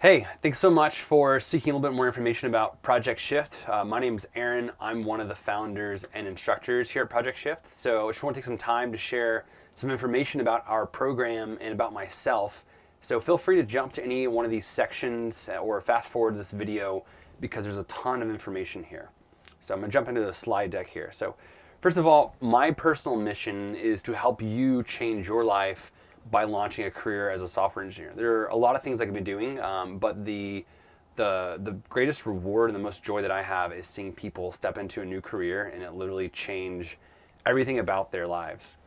Hey, thanks so much for seeking a little bit more information about Project Shift. My name's Aaron. I'm one of the founders and instructors here at Project Shift. So I just want to take some time to share some information about our program and about myself. So feel free to jump to any one of these sections or fast forward this video because there's a ton of information here. So I'm going to jump into the slide deck here. So first of all, my personal mission is to help you change your life by launching a career as a software engineer. There are a lot of things I could be doing, but the greatest reward and the most joy that I have is seeing people step into a new career and it literally change everything about their lives.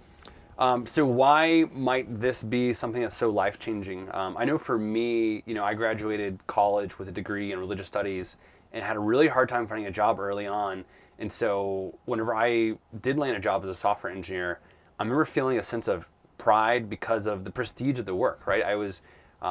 So why might this be something that's so life-changing? I know for me, I graduated college with a degree in religious studies and had a really hard time finding a job early on. And so whenever I did land a job as a software engineer, I remember feeling a sense of pride because of the prestige of the work, right? I was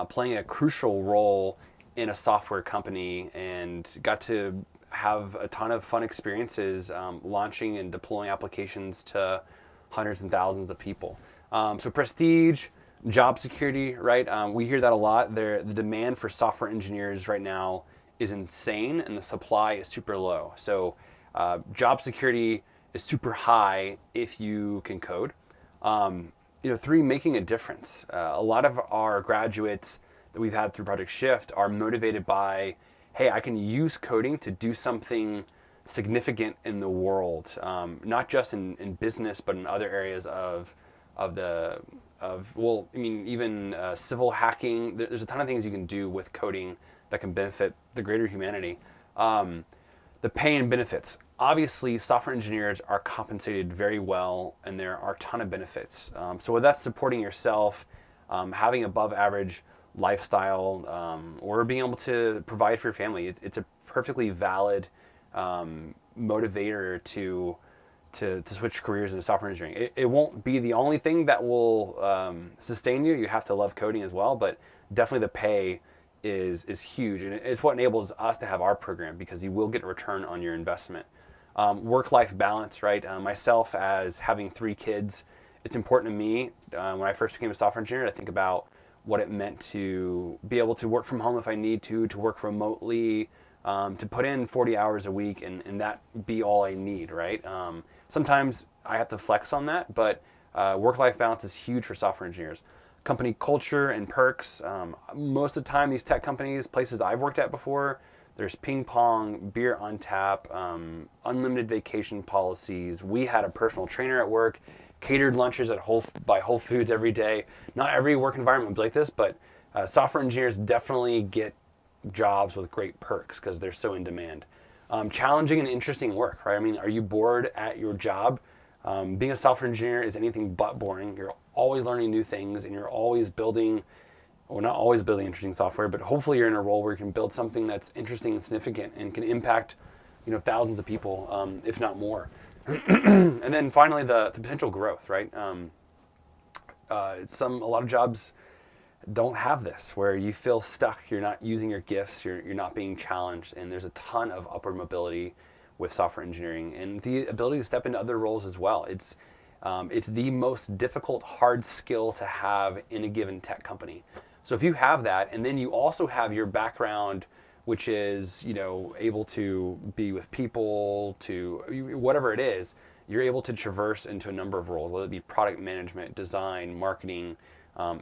playing a crucial role in a software company and got to have a ton of fun experiences launching and deploying applications to hundreds and thousands of people. So prestige, job security, right? We hear that a lot. The demand for software engineers right now is insane and the supply is super low. So job security is super high if you can code. Three, making a difference. A lot of our graduates that we've had through Project Shift are motivated by, hey, I can use coding to do something significant in the world, not just in business, but in other areas even civil hacking. There's a ton of things you can do with coding that can benefit the greater humanity. The pay and benefits. Obviously, software engineers are compensated very well, and there are a ton of benefits. So whether that's supporting yourself, having above average lifestyle, or being able to provide for your family, it's a perfectly valid motivator to switch careers into software engineering. It won't be the only thing that will sustain you. You have to love coding as well, but definitely the pay is huge, and it's what enables us to have our program because you will get a return on your investment. Work-life balance, right? Myself, as having 3 kids, it's important to me when I first became a software engineer to think about what it meant to be able to work from home if I need to work remotely, to put in 40 hours a week and that be all I need, right? Sometimes I have to flex on that, but work-life balance is huge for software engineers. Company culture and perks. Most of the time, these tech companies, places I've worked at before, there's ping pong, beer on tap, unlimited vacation policies. We had a personal trainer at work, catered lunches by Whole Foods every day. Not every work environment would be like this, but software engineers definitely get jobs with great perks because they're so in demand. Challenging and interesting work, right? I mean, are you bored at your job? Being a software engineer is anything but boring. You're always learning new things and you're always building, well, not always building interesting software, but hopefully you're in a role where you can build something that's interesting and significant and can impact, thousands of people, if not more. And then finally, the potential growth, right? A lot of jobs don't have this, where you feel stuck, you're not using your gifts, you're not being challenged, and there's a ton of upward mobility with software engineering and the ability to step into other roles as well. It's the most difficult, hard skill to have in a given tech company. So if you have that, and then you also have your background, which is, able to be with people, to whatever it is, you're able to traverse into a number of roles, whether it be product management, design, marketing,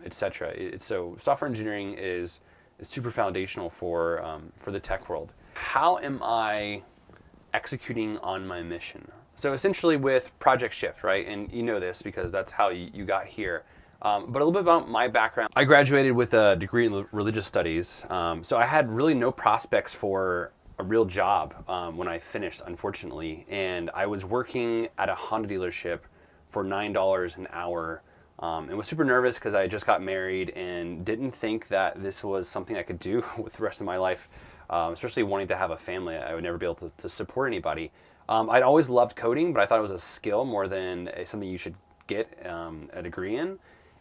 etc. So software engineering is super foundational for the tech world. How am I executing on my mission? So essentially with Project Shift, right? And you know this because that's how you got here. But a little bit about my background. I graduated with a degree in religious studies. So I had really no prospects for a real job when I finished, unfortunately. And I was working at a Honda dealership for $9 an hour and was super nervous because I just got married and didn't think that this was something I could do with the rest of my life, especially wanting to have a family. I would never be able to support anybody. I'd always loved coding, but I thought it was a skill more than something you should get a degree in.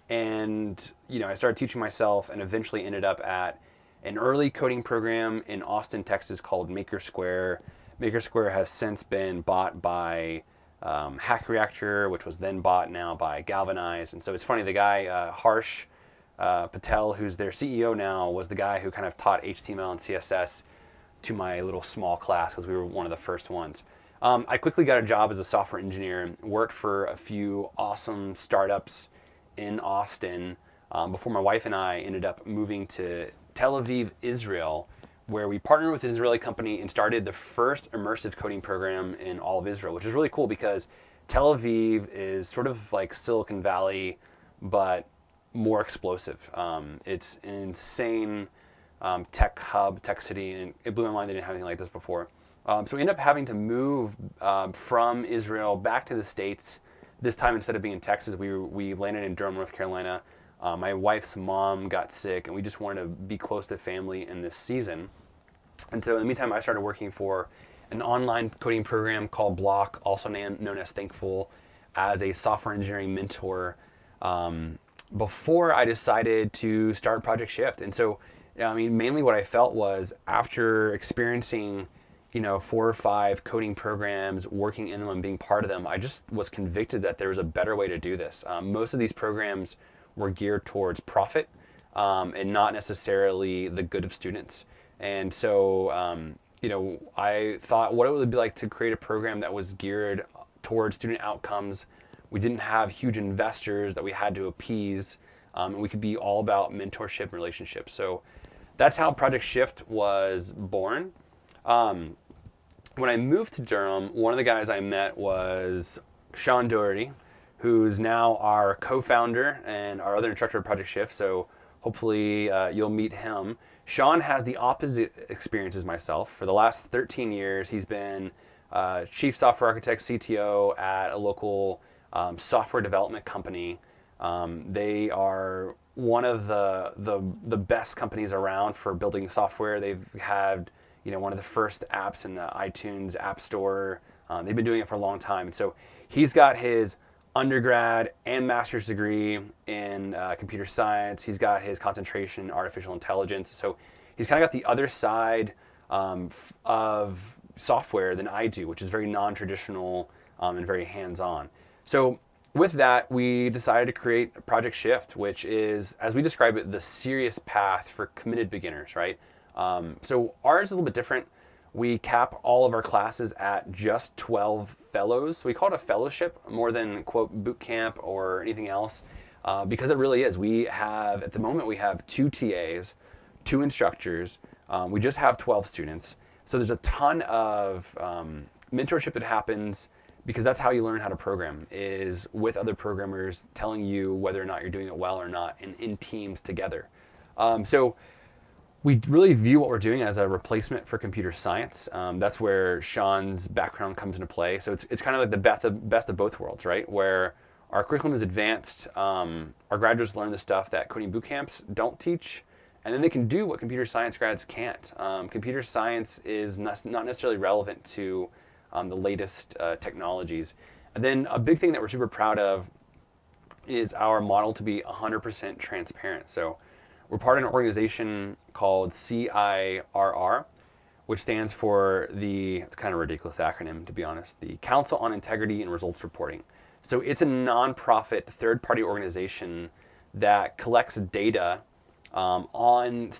And I started teaching myself and eventually ended up at an early coding program in Austin, Texas called Maker Square. Maker Square has since been bought by Hack Reactor, which was then bought now by Galvanize. And so it's funny, the guy, Harsh, Patel, who's their CEO now, was the guy who kind of taught HTML and CSS to my little small class because we were one of the first ones. I quickly got a job as a software engineer, worked for a few awesome startups in Austin before my wife and I ended up moving to Tel Aviv, Israel, where we partnered with an Israeli company and started the first immersive coding program in all of Israel, which is really cool because Tel Aviv is sort of like Silicon Valley, but more explosive. It's an insane tech hub, tech city, and it blew my mind they didn't have anything like this before. So we ended up having to move from Israel back to the States. This time, instead of being in Texas, we landed in Durham, North Carolina. My wife's mom got sick, and we just wanted to be close to family in this season. And so in the meantime, I started working for an online coding program called Block, also known as Thankful, as a software engineering mentor before I decided to start Project Shift. And so, I mean, mainly what I felt was after experiencing 4 or 5 coding programs, working in them and being part of them, I just was convicted that there was a better way to do this. Most of these programs were geared towards profit and not necessarily the good of students. And so, I thought what it would be like to create a program that was geared towards student outcomes. We didn't have huge investors that we had to appease, and we could be all about mentorship and relationships. So that's how Project Shift was born. When I moved to Durham, one of the guys I met was Sean Doherty, who's now our co-founder and our other instructor of Project Shift. So hopefully you'll meet him. Sean has the opposite experience as myself. For the last 13 years, he's been chief software architect, CTO at a local software development company. They are one of the best companies around for building software. They've had one of the first apps in the iTunes App Store. They've been doing it for a long time. And so he's got his undergrad and master's degree in computer science. He's got his concentration in artificial intelligence. So he's kind of got the other side of software than I do, which is very non-traditional and very hands-on. So with that, we decided to create Project Shift, which is, as we describe it, the serious path for committed beginners, right? So ours is a little bit different. We cap all of our classes at just 12 fellows. We call it a fellowship more than, quote, boot camp or anything else, because it really is. At the moment, we have 2 TAs, 2 instructors. We just have 12 students. So there's a ton of mentorship that happens because that's how you learn how to program, is with other programmers telling you whether or not you're doing it well or not, and in teams together. So we really view what we're doing as a replacement for computer science. That's where Sean's background comes into play. So it's kind of like the best of both worlds, right? Where our curriculum is advanced, our graduates learn the stuff that coding boot camps don't teach, and then they can do what computer science grads can't. Computer science is not necessarily relevant to the latest technologies. And then a big thing that we're super proud of is our model to be 100% transparent. So we're part of an organization called CIRR, which stands for it's kind of a ridiculous acronym, to be honest, the Council on Integrity and Results Reporting. So it's a nonprofit third-party organization that collects data on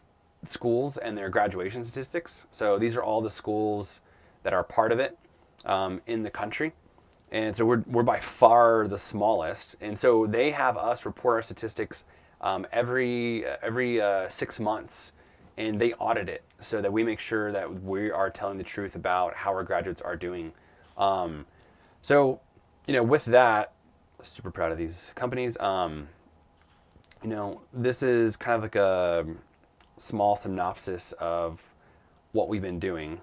schools and their graduation statistics. So these are all the schools that are part of it in the country. And so we're by far the smallest. And so they have us report our statistics every 6 months, and they audit it so that we make sure that we are telling the truth about how our graduates are doing. So, with that, super proud of these companies. This is kind of like a small synopsis of what we've been doing.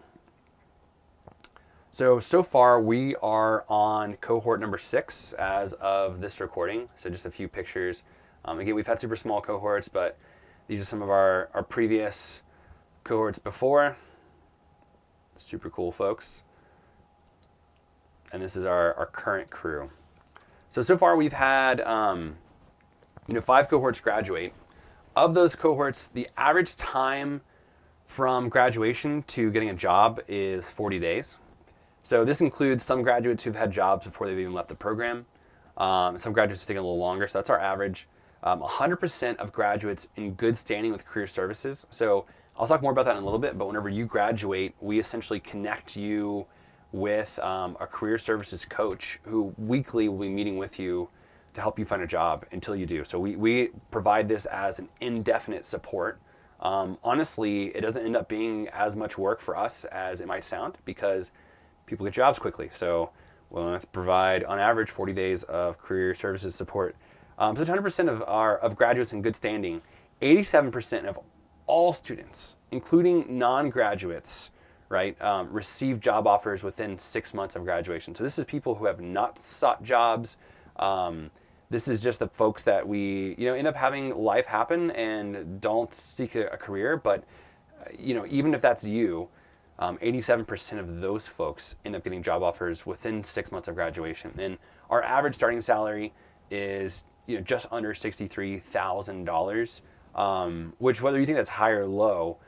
So far we are on cohort number 6 as of this recording. So just a few pictures. Again, we've had super small cohorts, but these are some of our previous cohorts before. Super cool folks. And this is our current crew. So far we've had 5 cohorts graduate. Of those cohorts, the average time from graduation to getting a job is 40 days. So this includes some graduates who've had jobs before they've even left the program. Some graduates take a little longer, so that's our average. 100% of graduates in good standing with career services. So I'll talk more about that in a little bit, but whenever you graduate, we essentially connect you with a career services coach who weekly will be meeting with you to help you find a job until you do. So we provide this as an indefinite support. Honestly, it doesn't end up being as much work for us as it might sound because people get jobs quickly. So we'll have to provide, on average, 40 days of career services support. So 100% of graduates in good standing, 87% of all students, including non-graduates, right, receive job offers within 6 months of graduation. So this is people who have not sought jobs. This is just the folks that we, end up having life happen and don't seek a career. But, even if that's you, 87% of those folks end up getting job offers within 6 months of graduation. And our average starting salary is, just under $63,000, which, whether you think that's high or low,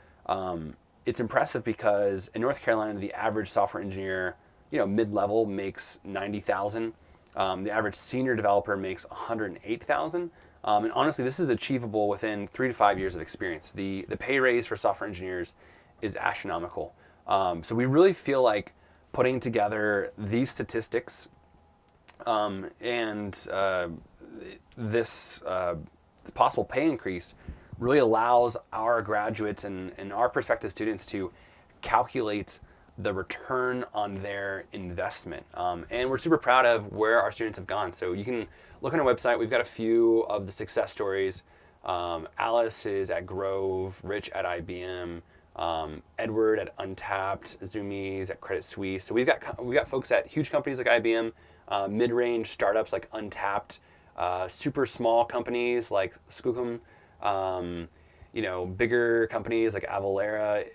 it's impressive because in North Carolina, the average software engineer, mid-level makes $90,000. The average senior developer makes $108,000. And honestly, this is achievable within 3 to 5 years of experience. The pay raise for software engineers is astronomical. So we really feel like putting together these statistics and this possible pay increase really allows our graduates and our prospective students to calculate the return on their investment. And we're super proud of where our students have gone. So you can look on our website. We've got a few of the success stories. Alice is at Grove, Rich at IBM, Edward at Untapped, Zoomies at Credit Suisse. So we've got folks at huge companies like IBM, mid-range startups like Untapped, super small companies like Skookum, bigger companies like Avalara.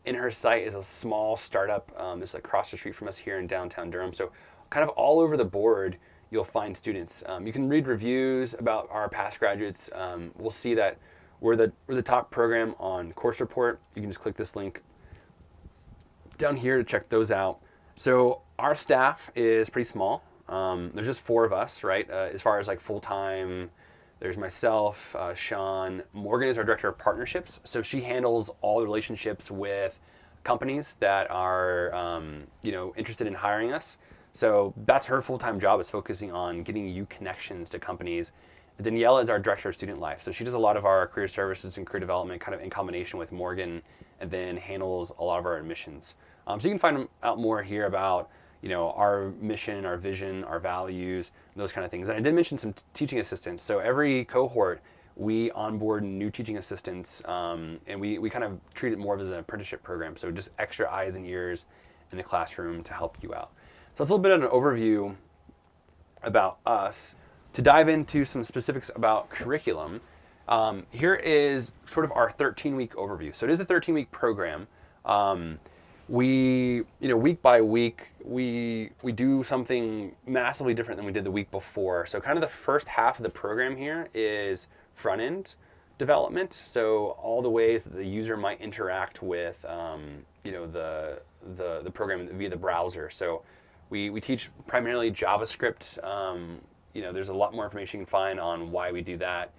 In Her Sight is a small startup. It's across the street from us here in downtown Durham. So kind of all over the board, you'll find students. You can read reviews about our past graduates. We'll see that we're the top program on Course Report. You can just click this link down here to check those out. So our staff is pretty small. There's just 4 of us, right? As far as like full-time, there's myself, Sean. Morgan is our director of partnerships. So she handles all the relationships with companies that are, interested in hiring us. So that's her full-time job, is focusing on getting you connections to companies. Daniela is our director of student life. So she does a lot of our career services and career development kind of in combination with Morgan, and then handles a lot of our admissions. So you can find out more here about our mission, our vision, our values, those kind of things. And I did mention some teaching assistants. So every cohort, we onboard new teaching assistants, and we kind of treat it more as an apprenticeship program. So just extra eyes and ears in the classroom to help you out. So it's a little bit of an overview about us. To dive into some specifics about curriculum, here is sort of our 13-week overview. So it is a 13-week program. We, week by week, we do something massively different than we did the week before. So kind of the first half of the program here is front-end development. So all the ways that the user might interact with, the program via the browser. So we teach primarily JavaScript. There's a lot more information you can find on why we do that.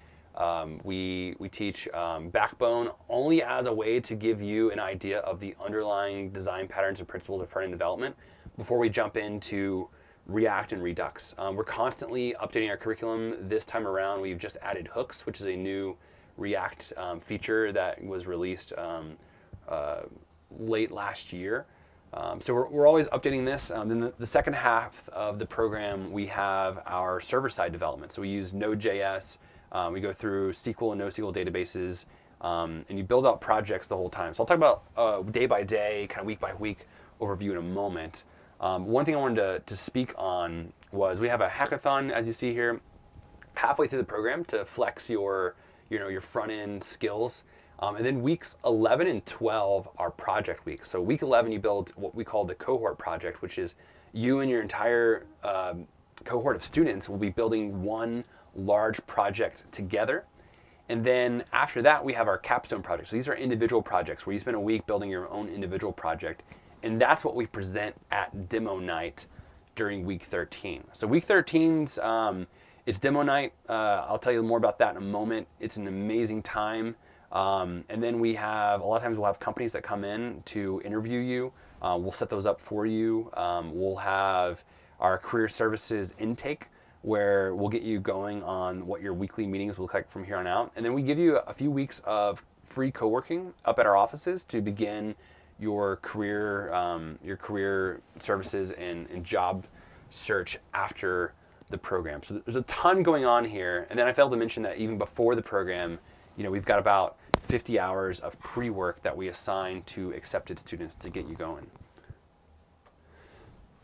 We teach Backbone only as a way to give you an idea of the underlying design patterns and principles of front-end development before we jump into React and Redux. We're constantly updating our curriculum. This time around, we've just added hooks, which is a new React feature that was released late last year. So we're always updating this. Then the second half of the program, we have our server-side development. So we use Node.js. We go through SQL and NoSQL databases, and you build out projects the whole time. So I'll talk about day by day, kind of week by week overview in a moment. One thing I wanted to speak on was we have a hackathon, as you see here, halfway through the program to flex your front-end skills. And then weeks 11 and 12 are project weeks. So week 11, you build what we call the cohort project, which is you and your entire cohort of students will be building one large project together. And then after that, we have our capstone projects. So these are individual projects where you spend a week building your own individual project. And that's what we present at demo night during week 13. So week 13's It's demo night. I'll tell you more about that in a moment. It's an amazing time. And then a lot of times we'll have companies that come in to interview you. We'll set those up for you. We'll have our career services intake, where we'll get you going on what your weekly meetings will look like from here on out. And then we give you a few weeks of free co-working up at our offices to begin your career services and job search after the program. So there's a ton going on here. And then I failed to mention that even before the program, we've got about 50 hours of pre-work that we assign to accepted students to get you going.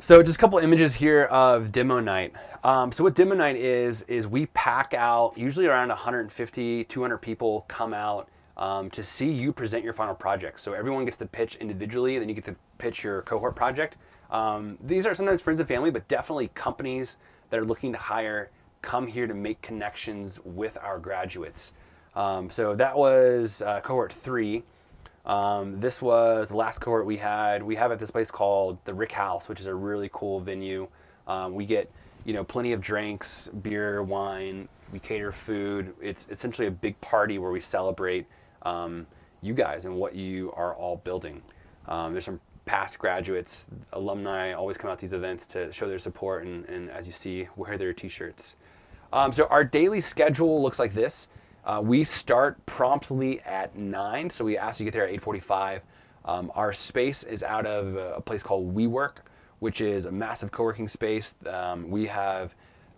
So just a couple images here of demo night. So what demo night is we pack out, usually around 150, 200 people come out to see you present your final project. So everyone gets to pitch individually, then you get to pitch your cohort project. These are sometimes friends and family, but definitely companies that are looking to hire come here to make connections with our graduates. So that was cohort 3. This was the last cohort we had. We have at this place called the Rick House, which is a really cool venue. We get, plenty of drinks, beer, wine. We cater food. It's essentially a big party where we celebrate you guys and what you are all building. There's some past graduates, alumni always come out to these events to show their support and as you see, wear their t-shirts. So our daily schedule looks like this. We start promptly at 9, so we ask you to get there at 8:45. Our space is out of a place called WeWork, which is a massive co-working space.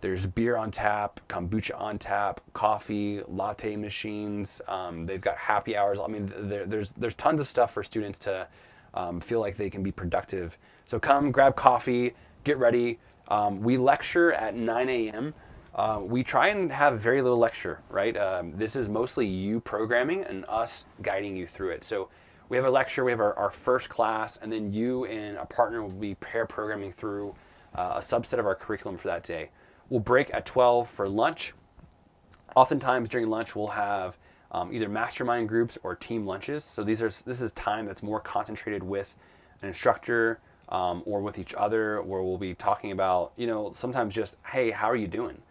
There's beer on tap, kombucha on tap, coffee, latte machines. They've got happy hours. I mean, there's tons of stuff for students to feel like they can be productive. So come grab coffee, get ready. We lecture at 9 a.m. We try and have very little lecture, right? This is mostly you programming and us guiding you through it. So we have a lecture, we have our first class, and then you and a partner will be pair programming through a subset of our curriculum for that day. We'll break at 12 for lunch. Oftentimes during lunch we'll have either mastermind groups or team lunches. So this is time that's more concentrated with an instructor or with each other, where we'll be talking about, sometimes just, hey, how are you doing?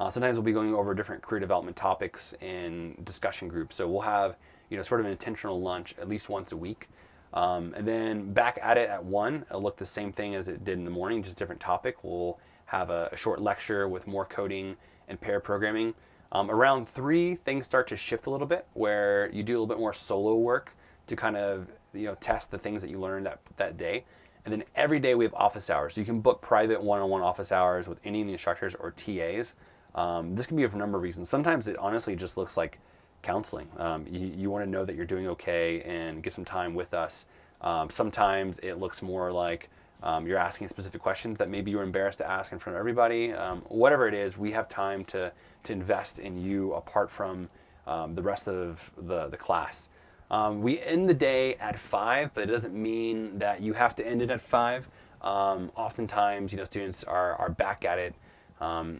Sometimes we'll be going over different career development topics in discussion groups. So we'll have, sort of an intentional lunch at least once a week. And then back at it at 1, it'll look the same thing as it did in the morning, just a different topic. We'll have a short lecture with more coding and pair programming. Around 3, things start to shift a little bit, where you do a little bit more solo work to kind of, test the things that you learned that day. And then every day we have office hours. So you can book private one-on-one office hours with any of the instructors or TAs. This can be for a number of reasons. Sometimes it honestly just looks like counseling. You want to know that you're doing okay and get some time with us. Sometimes it looks more like you're asking specific questions that maybe you're embarrassed to ask in front of everybody. Whatever it is, we have time to invest in you apart from the rest of the class. We end the day at 5, but it doesn't mean that you have to end it at 5. Oftentimes, students are back at it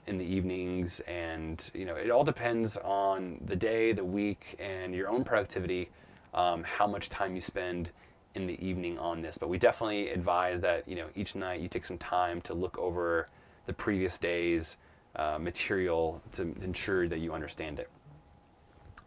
in the evenings, and it all depends on the day, the week, and your own productivity, how much time you spend in the evening on this. But we definitely advise that each night you take some time to look over the previous day's material to ensure that you understand it.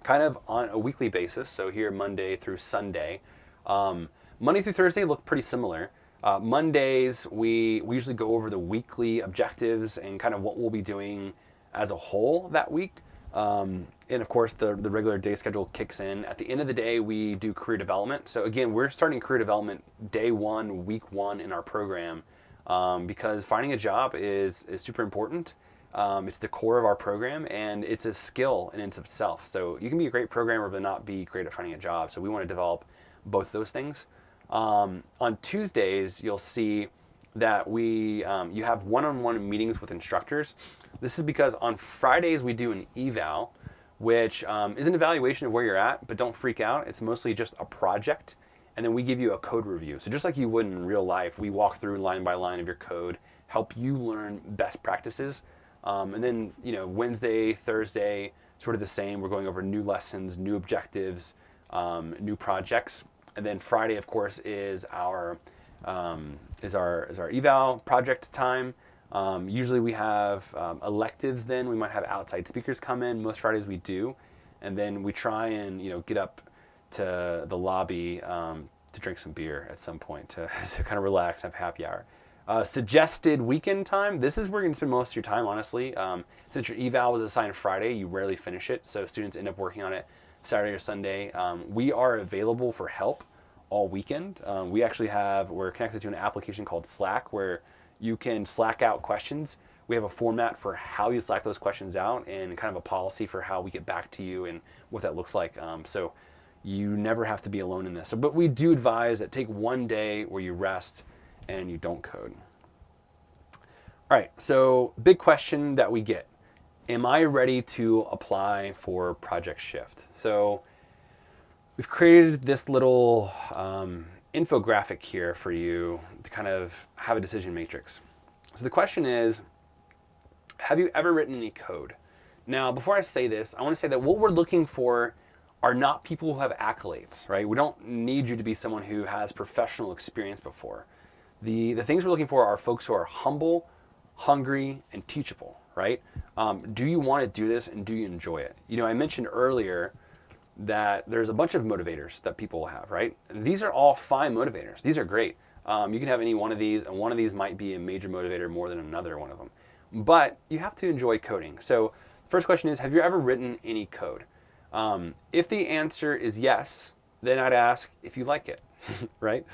Kind of on a weekly basis, so here Monday through Sunday. Monday through Thursday look pretty similar. Mondays, we usually go over the weekly objectives and kind of what we'll be doing as a whole that week. And of course, the regular day schedule kicks in. At the end of the day, we do career development. So again, we're starting career development day 1, week 1 in our program, because finding a job is super important. It's the core of our program, and it's a skill in and of itself. So you can be a great programmer but not be great at finding a job. So we want to develop both those things. On Tuesdays, you'll see that you have one-on-one meetings with instructors. This is because on Fridays we do an eval, which is an evaluation of where you're at, but don't freak out. It's mostly just a project, and then we give you a code review. So just like you would in real life, we walk through line by line of your code, help you learn best practices. And then Wednesday, Thursday, sort of the same. We're going over new lessons, new objectives, new projects. And then Friday, of course, is our eval project time. Usually we have electives then. We might have outside speakers come in. Most Fridays we do. And then we try and, get up to the lobby to drink some beer at some point to kind of relax, have happy hour. Suggested weekend time. This is where you're going to spend most of your time, honestly. Since your eval was assigned Friday, you rarely finish it. So students end up working on it Saturday or Sunday. We are available for help all weekend. We're connected to an application called Slack where you can Slack out questions. We have a format for how you Slack those questions out and kind of a policy for how we get back to you and what that looks like. So you never have to be alone in this. But we do advise that take one day where you rest and you don't code. All right, so big question that we get. Am I ready to apply for Project Shift? So we've created this little infographic here for you to kind of have a decision matrix. So the question is, have you ever written any code? Now, before I say this, I want to say that what we're looking for are not people who have accolades, right? We don't need you to be someone who has professional experience before. The things we're looking for are folks who are humble, hungry, and teachable, right? Do you want to do this and do you enjoy it? I mentioned earlier that there's a bunch of motivators that people have, right? And these are all fine motivators. These are great. You can have any one of these, and one of these might be a major motivator more than another one of them. But you have to enjoy coding. So the first question is, have you ever written any code? If the answer is yes, then I'd ask if you like it, right?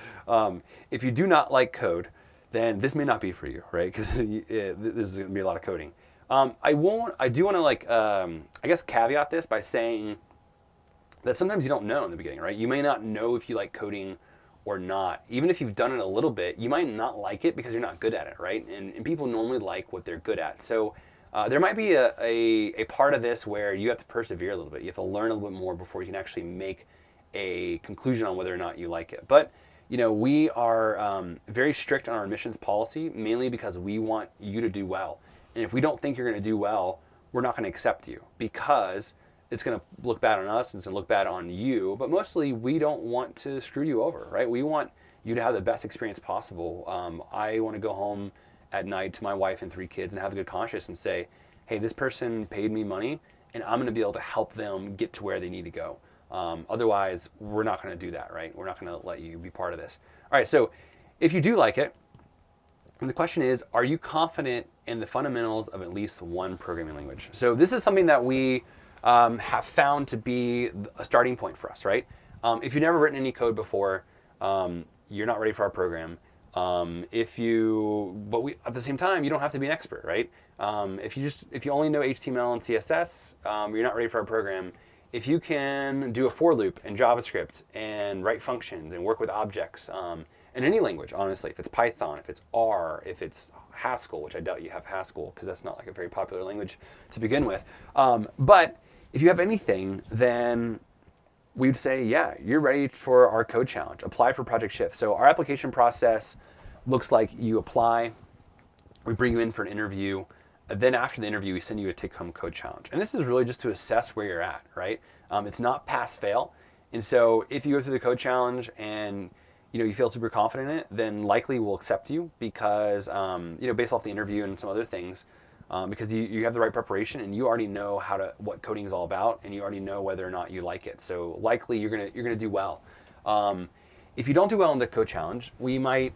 If you do not like code, then this may not be for you, right? Because this is going to be a lot of coding. I do want to caveat this by saying that sometimes you don't know in the beginning, right? You may not know if you like coding or not. Even if you've done it a little bit, you might not like it because you're not good at it, right? And people normally like what they're good at. So there might be a part of this where you have to persevere a little bit. You have to learn a little bit more before you can actually make a conclusion on whether or not you like it. But we are very strict on our admissions policy, mainly because we want you to do well. And if we don't think you're going to do well, we're not going to accept you because it's going to look bad on us and it's going to look bad on you. But mostly, we don't want to screw you over, right? We want you to have the best experience possible. I want to go home at night to my wife and 3 kids and have a good conscience and say, hey, this person paid me money and I'm going to be able to help them get to where they need to go. Otherwise, we're not going to do that, right? We're not going to let you be part of this. All right, so if you do like it, and the question is, are you confident in the fundamentals of at least one programming language? So this is something that we have found to be a starting point for us, right? If you've never written any code before, you're not ready for our program. At the same time, you don't have to be an expert, right? If you only know HTML and CSS, you're not ready for our program. If you can do a for loop in JavaScript and write functions and work with objects, in any language, honestly, if it's Python, if it's R, if it's Haskell, which I doubt you have Haskell because that's not like a very popular language to begin with. But if you have anything, then we'd say, yeah, you're ready for our code challenge. Apply for Project Shift. So our application process looks like you apply, we bring you in for an interview, and then after the interview, we send you a take-home code challenge. And this is really just to assess where you're at, right? It's not pass-fail. And so if you go through the code challenge and you feel super confident in it, then likely we'll accept you because, based off the interview and some other things, because you have the right preparation and you already know what coding is all about and you already know whether or not you like it. So likely you're gonna do well. If you don't do well in the code challenge, we might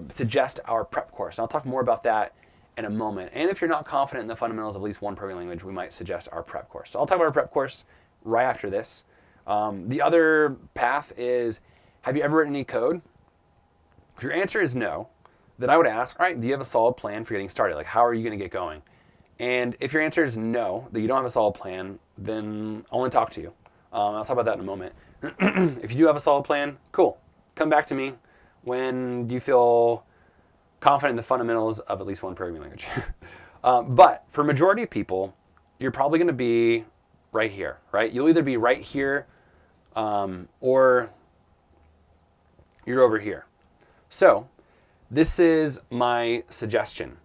suggest our prep course. And I'll talk more about that in a moment. And if you're not confident in the fundamentals of at least one programming language, we might suggest our prep course. So I'll talk about our prep course right after this. The other path is, have you ever written any code? If your answer is no, then I would ask, all right, do you have a solid plan for getting started? Like, how are you going to get going? And if your answer is no, that you don't have a solid plan, then I want to talk to you. I'll talk about that in a moment. If you do have a solid plan, cool. Come back to me when you feel confident in the fundamentals of at least one programming language. But for majority of people, you're probably going to be right here, right? You'll either be right here or you're over here. So this is my suggestion.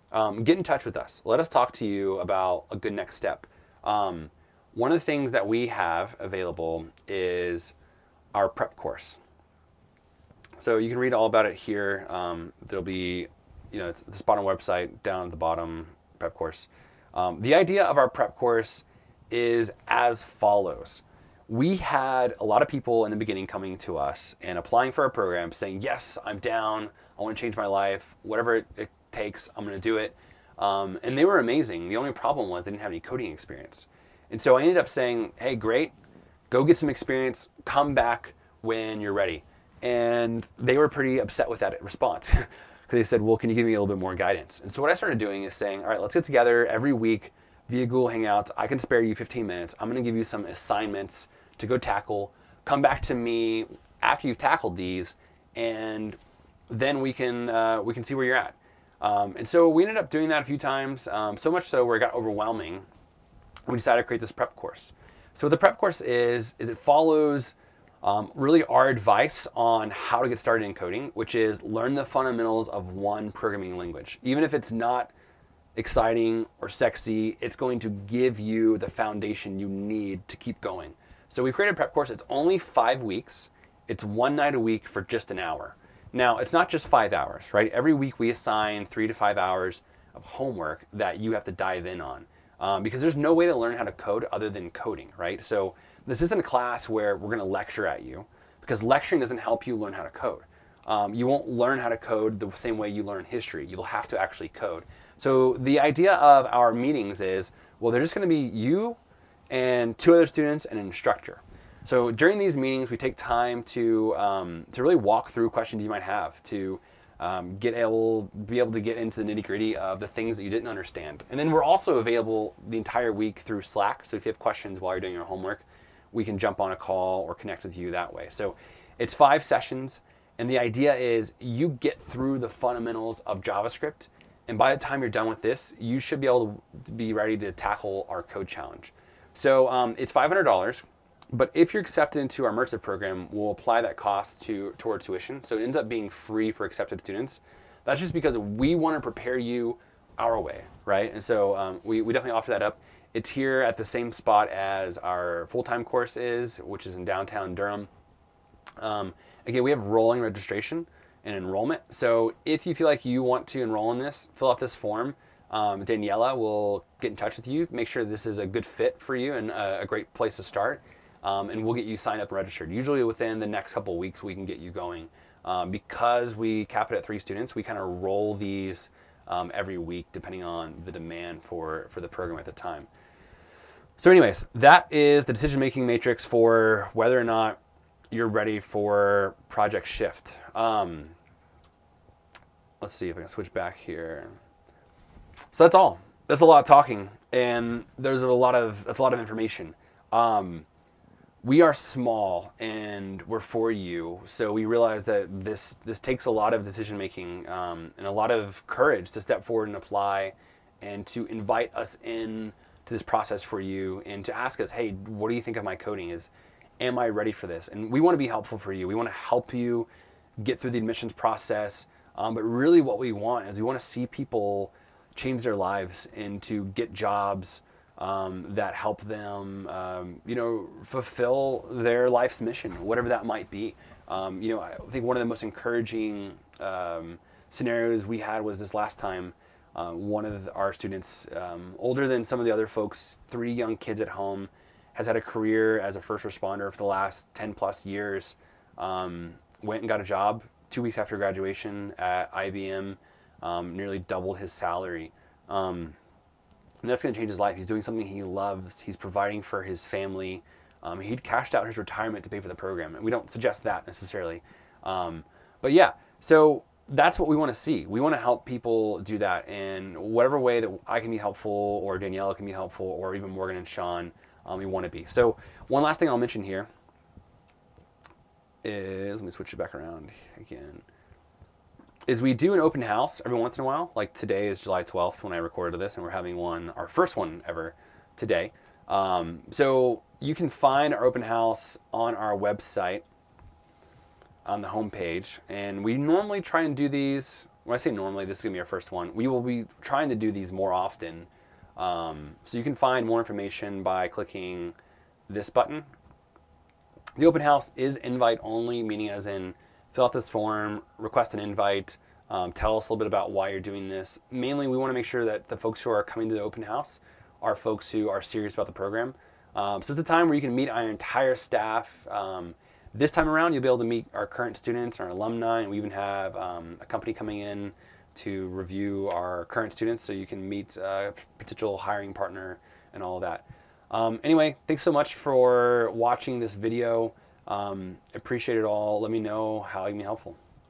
Get in touch with us. Let us talk to you about a good next step. One of the things that we have available is our prep course. So you can read all about it here. There'll be it's the spot on website down at the bottom, prep course. The idea of our prep course is as follows. We had a lot of people in the beginning coming to us and applying for our program saying, yes, I'm down. I want to change my life. Whatever it takes, I'm going to do it. And they were amazing. The only problem was they didn't have any coding experience. And so I ended up saying, hey, great, go get some experience, come back when you're ready. And they were pretty upset with that response because they said, well, can you give me a little bit more guidance? And so what I started doing is saying, all right, let's get together every week via Google Hangouts. I can spare you 15 minutes. I'm going to give you some assignments to go tackle. Come back to me after you've tackled these, and then we can see where you're at. And so we ended up doing that a few times, so much so where it got overwhelming. We decided to create this prep course. So what the prep course is it follows really our advice on how to get started in coding, which is learn the fundamentals of one programming language. Even if it's not exciting or sexy, it's going to give you the foundation you need to keep going. So we created a prep course. It's only 5 weeks. It's one night a week for just an hour. Now, it's not just 5 hours, right? Every week we assign 3 to 5 hours of homework that you have to dive in on. Because there's no way to learn how to code other than coding, right? So this isn't a class where we're gonna lecture at you, because lecturing doesn't help you learn how to code. You won't learn how to code the same way you learn history. You'll have to actually code. So the idea of our meetings is, well, they're just gonna be you and 2 other students and an instructor. So during these meetings, we take time to really walk through questions you might have, to be able to get into the nitty-gritty of the things that you didn't understand. And then we're also available the entire week through Slack. So if you have questions while you're doing your homework, we can jump on a call or connect with you that way. So it's 5 sessions, and the idea is you get through the fundamentals of JavaScript, and by the time you're done with this, you should be able to be ready to tackle our code challenge. So it's $500. But if you're accepted into our immersive program, we'll apply that cost toward tuition. So it ends up being free for accepted students. That's just because we want to prepare you our way, right? And so we definitely offer that up. It's here at the same spot as our full-time course is, which is in downtown Durham. Again, we have rolling registration and enrollment. So if you feel like you want to enroll in this, fill out this form. Daniela will get in touch with you, make sure this is a good fit for you and a great place to start. And we'll get you signed up and registered. Usually within the next couple of weeks, we can get you going. Because we cap it at 3 students, we kind of roll these every week depending on the demand for the program at the time. So anyways, that is the decision-making matrix for whether or not you're ready for Project Shift. Let's see if I can switch back here. So that's all. That's a lot of talking, and that's a lot of information. We are small and we're for you, so we realize that this takes a lot of decision making and a lot of courage to step forward and apply, and to invite us in to this process for you, and to ask us, hey, what do you think of my coding? Am I ready for this? And we want to be helpful for you. We want to help you get through the admissions process, but really what we want is we want to see people change their lives and to get jobs that help them, fulfill their life's mission, whatever that might be. I think one of the most encouraging scenarios we had was this last time. One of our students, older than some of the other folks, 3 young kids at home, has had a career as a first responder for the last 10 plus years, went and got a job 2 weeks after graduation at IBM, nearly doubled his salary. And that's going to change his life. He's doing something he loves. He's providing for his family. He'd cashed out his retirement to pay for the program. And we don't suggest that necessarily. But yeah, so that's what we want to see. We want to help people do that in whatever way that I can be helpful, or Daniela can be helpful, or even Morgan and Sean, we want to be. So one last thing I'll mention here is, let me switch it back around again, is we do an open house every once in a while. Like today is July 12th when I recorded this, and we're having our first one ever today. So you can find our open house on our website on the homepage. And we normally try and do these, when I say normally, this is gonna be our first one. We will be trying to do these more often. So you can find more information by clicking this button. The open house is invite only, meaning as in fill out this form, request an invite. Tell us a little bit about why you're doing this. Mainly, we want to make sure that the folks who are coming to the open house are folks who are serious about the program. So it's a time where you can meet our entire staff. This time around, you'll be able to meet our current students, our alumni, and we even have a company coming in to review our current students, so you can meet a potential hiring partner and all of that. Anyway, thanks so much for watching this video. Appreciate it all. Let me know how I can be helpful.